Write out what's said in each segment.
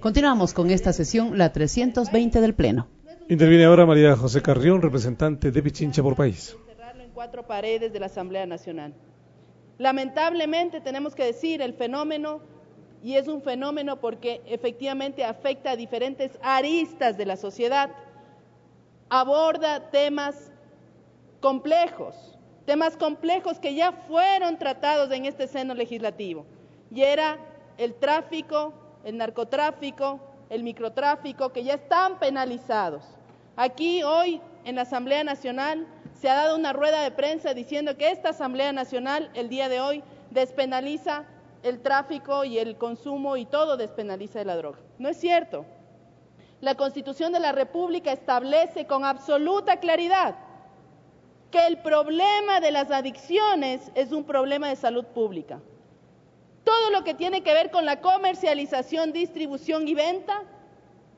Continuamos con esta sesión, la 320 del Pleno. Interviene ahora María José Carrión, representante de Pichincha por País. Encerrarlo en 4 paredes de la Asamblea Nacional. Lamentablemente tenemos que decir el fenómeno, y es un fenómeno porque efectivamente afecta a diferentes aristas de la sociedad, aborda temas complejos que ya fueron tratados en este seno legislativo, y era el tráfico, el narcotráfico, el microtráfico, que ya están penalizados. Aquí hoy en la Asamblea Nacional se ha dado una rueda de prensa diciendo que esta Asamblea Nacional el día de hoy despenaliza el tráfico y el consumo y todo despenaliza de la droga. No es cierto. La Constitución de la República establece con absoluta claridad que el problema de las adicciones es un problema de salud pública. Todo lo que tiene que ver con la comercialización, distribución y venta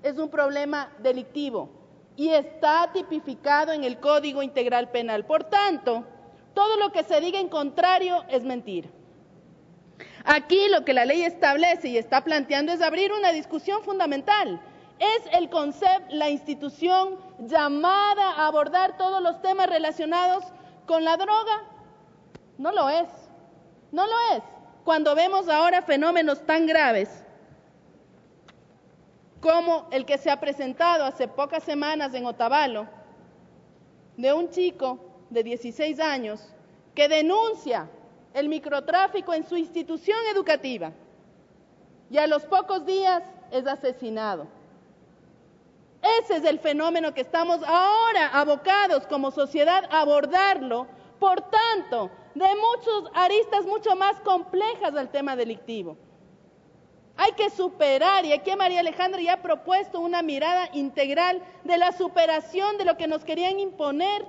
es un problema delictivo y está tipificado en el Código Integral Penal. Por tanto, todo lo que se diga en contrario es mentira. Aquí lo que la ley establece y está planteando es abrir una discusión fundamental. ¿Es el CONCEP la institución llamada a abordar todos los temas relacionados con la droga? No lo es. No lo es. Cuando vemos ahora fenómenos tan graves como el que se ha presentado hace pocas semanas en Otavalo, de un chico de 16 años que denuncia el microtráfico en su institución educativa y a los pocos días es asesinado. Ese es el fenómeno que estamos ahora abocados como sociedad a abordarlo, por tanto, de muchas aristas mucho más complejas del tema delictivo. Hay que superar, y aquí María Alejandra ya ha propuesto una mirada integral de la superación de lo que nos querían imponer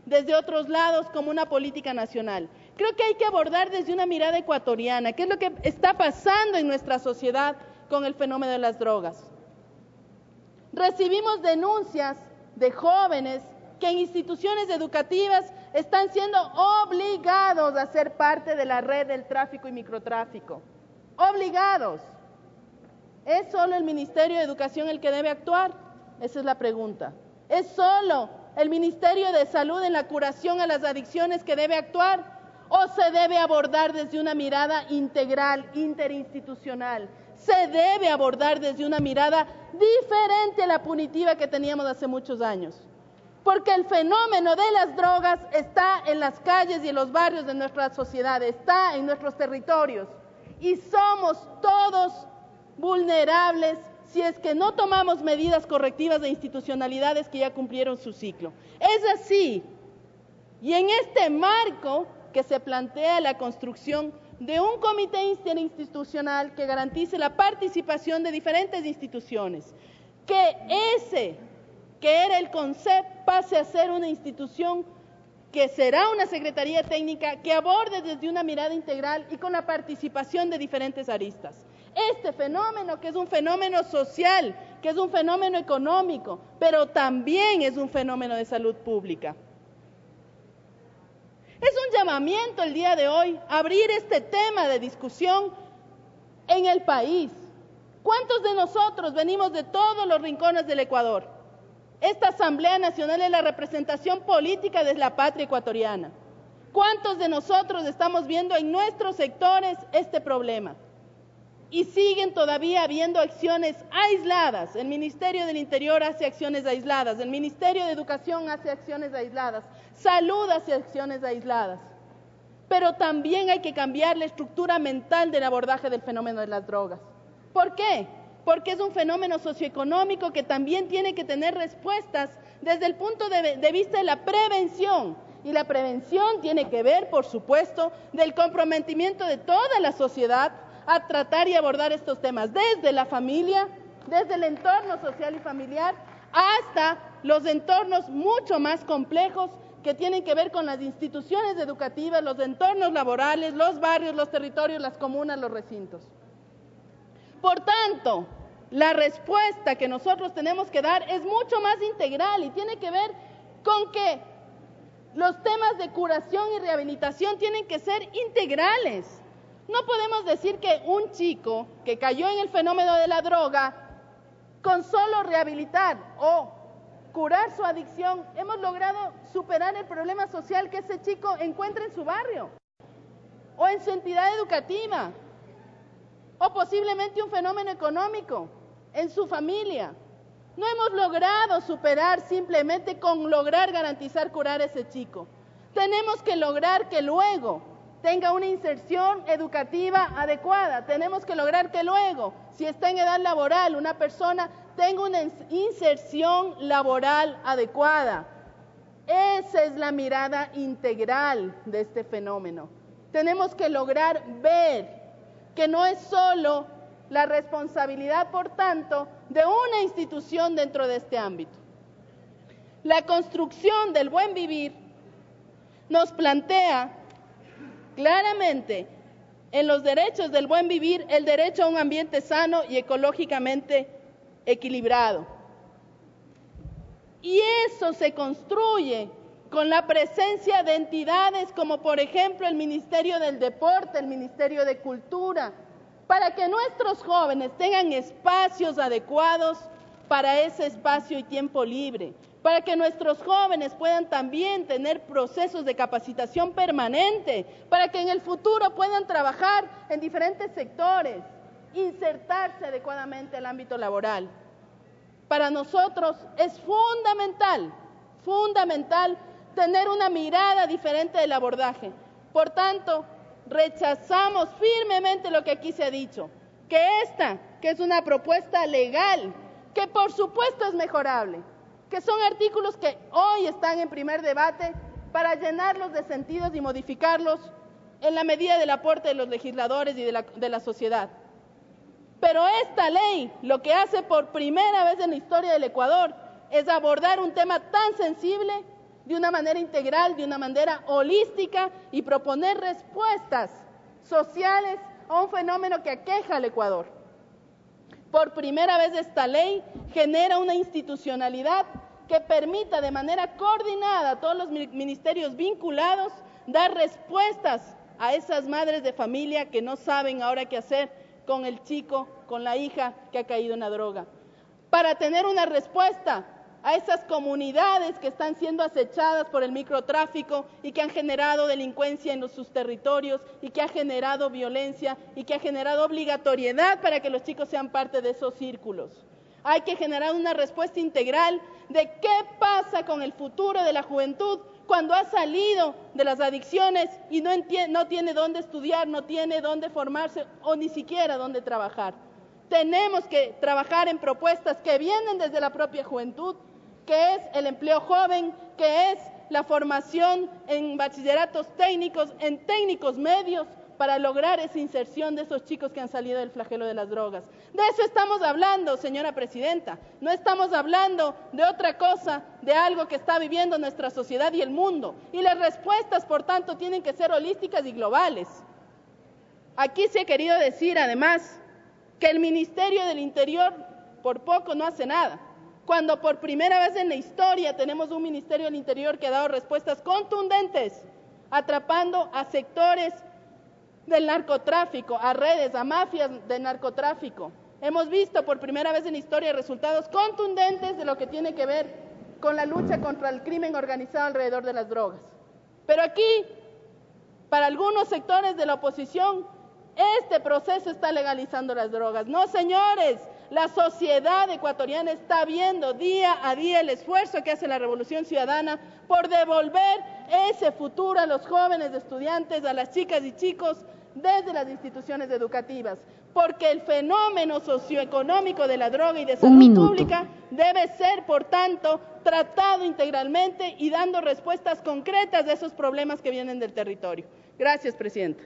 desde otros lados como una política nacional. Creo que hay que abordar desde una mirada ecuatoriana, qué es lo que está pasando en nuestra sociedad con el fenómeno de las drogas. Recibimos denuncias de jóvenes que en instituciones educativas están siendo obligados a ser parte de la red del tráfico y microtráfico. Obligados. ¿Es solo el Ministerio de Educación el que debe actuar? Esa es la pregunta. ¿Es solo el Ministerio de Salud en la curación a las adicciones que debe actuar? ¿O se debe abordar desde una mirada integral, interinstitucional? Se debe abordar desde una mirada diferente a la punitiva que teníamos hace muchos años. Porque el fenómeno de las drogas está en las calles y en los barrios de nuestra sociedad, está en nuestros territorios. Y somos todos vulnerables si es que no tomamos medidas correctivas de institucionalidades que ya cumplieron su ciclo. Es así. Y en este marco que se plantea la construcción de un comité interinstitucional que garantice la participación de diferentes instituciones, que ese que era el CONCEP pase a ser una institución que será una secretaría técnica que aborde desde una mirada integral y con la participación de diferentes aristas. Este fenómeno, que es un fenómeno social, que es un fenómeno económico, pero también es un fenómeno de salud pública. Es un llamamiento el día de hoy a abrir este tema de discusión en el país. ¿Cuántos de nosotros venimos de todos los rincones del Ecuador? Esta Asamblea Nacional es la representación política de la patria ecuatoriana. ¿Cuántos de nosotros estamos viendo en nuestros sectores este problema? Y siguen todavía habiendo acciones aisladas. El Ministerio del Interior hace acciones aisladas, el Ministerio de Educación hace acciones aisladas, Salud hace acciones aisladas. Pero también hay que cambiar la estructura mental del abordaje del fenómeno de las drogas. ¿Por qué? Porque es un fenómeno socioeconómico que también tiene que tener respuestas desde el punto de vista de la prevención. Y la prevención tiene que ver, por supuesto, del comprometimiento de toda la sociedad a tratar y abordar estos temas, desde la familia, desde el entorno social y familiar, hasta los entornos mucho más complejos que tienen que ver con las instituciones educativas, los entornos laborales, los barrios, los territorios, las comunas, los recintos. Por tanto, la respuesta que nosotros tenemos que dar es mucho más integral y tiene que ver con que los temas de curación y rehabilitación tienen que ser integrales. No podemos decir que un chico que cayó en el fenómeno de la droga Con solo rehabilitar o curar su adicción, hemos logrado superar el problema social que ese chico encuentra en su barrio o en su entidad educativa, o posiblemente un fenómeno económico en su familia. No hemos logrado superar simplemente con lograr garantizar curar a ese chico. Tenemos que lograr que luego tenga una inserción educativa adecuada. Tenemos que lograr que luego, si está en edad laboral, una persona tenga una inserción laboral adecuada. Esa es la mirada integral de este fenómeno. Tenemos que lograr ver que no es solo la responsabilidad, por tanto, de una institución dentro de este ámbito. La construcción del buen vivir nos plantea claramente en los derechos del buen vivir el derecho a un ambiente sano y ecológicamente equilibrado. Y eso se construye con la presencia de entidades como por ejemplo el Ministerio del Deporte, el Ministerio de Cultura, para que nuestros jóvenes tengan espacios adecuados para ese espacio y tiempo libre, para que nuestros jóvenes puedan también tener procesos de capacitación permanente, para que en el futuro puedan trabajar en diferentes sectores, insertarse adecuadamente al ámbito laboral. Para nosotros es fundamental tener una mirada diferente del abordaje. Por tanto, rechazamos firmemente lo que aquí se ha dicho, que es una propuesta legal, que por supuesto es mejorable, que son artículos que hoy están en primer debate para llenarlos de sentidos y modificarlos en la medida del aporte de los legisladores y de la sociedad. Pero esta ley lo que hace por primera vez en la historia del Ecuador es abordar un tema tan sensible de una manera integral, de una manera holística y proponer respuestas sociales a un fenómeno que aqueja al Ecuador. Por primera vez esta ley genera una institucionalidad que permita de manera coordinada a todos los ministerios vinculados dar respuestas a esas madres de familia que no saben ahora qué hacer con el chico, con la hija que ha caído en la droga. Para tener una respuesta a esas comunidades que están siendo acechadas por el microtráfico y que han generado delincuencia en sus territorios y que ha generado violencia y que ha generado obligatoriedad para que los chicos sean parte de esos círculos. Hay que generar una respuesta integral de qué pasa con el futuro de la juventud cuando ha salido de las adicciones y no tiene dónde estudiar, no tiene dónde formarse o ni siquiera dónde trabajar. Tenemos que trabajar en propuestas que vienen desde la propia juventud, que es el empleo joven, que es la formación en bachilleratos técnicos, en técnicos medios, para lograr esa inserción de esos chicos que han salido del flagelo de las drogas. De eso estamos hablando, señora presidenta. No estamos hablando de otra cosa, de algo que está viviendo nuestra sociedad y el mundo. Y las respuestas, por tanto, tienen que ser holísticas y globales. Aquí se ha querido decir, además, que el Ministerio del Interior por poco no hace nada, cuando por primera vez en la historia tenemos un Ministerio del Interior que ha dado respuestas contundentes, atrapando a sectores del narcotráfico, a redes, a mafias del narcotráfico. Hemos visto por primera vez en la historia resultados contundentes de lo que tiene que ver con la lucha contra el crimen organizado alrededor de las drogas. Pero aquí, para algunos sectores de la oposición, este proceso está legalizando las drogas. No, señores, la sociedad ecuatoriana está viendo día a día el esfuerzo que hace la Revolución Ciudadana por devolver ese futuro a los jóvenes estudiantes, a las chicas y chicos desde las instituciones educativas, porque el fenómeno socioeconómico de la droga y de salud pública debe ser, por tanto, tratado integralmente y dando respuestas concretas de esos problemas que vienen del territorio. Gracias, presidenta.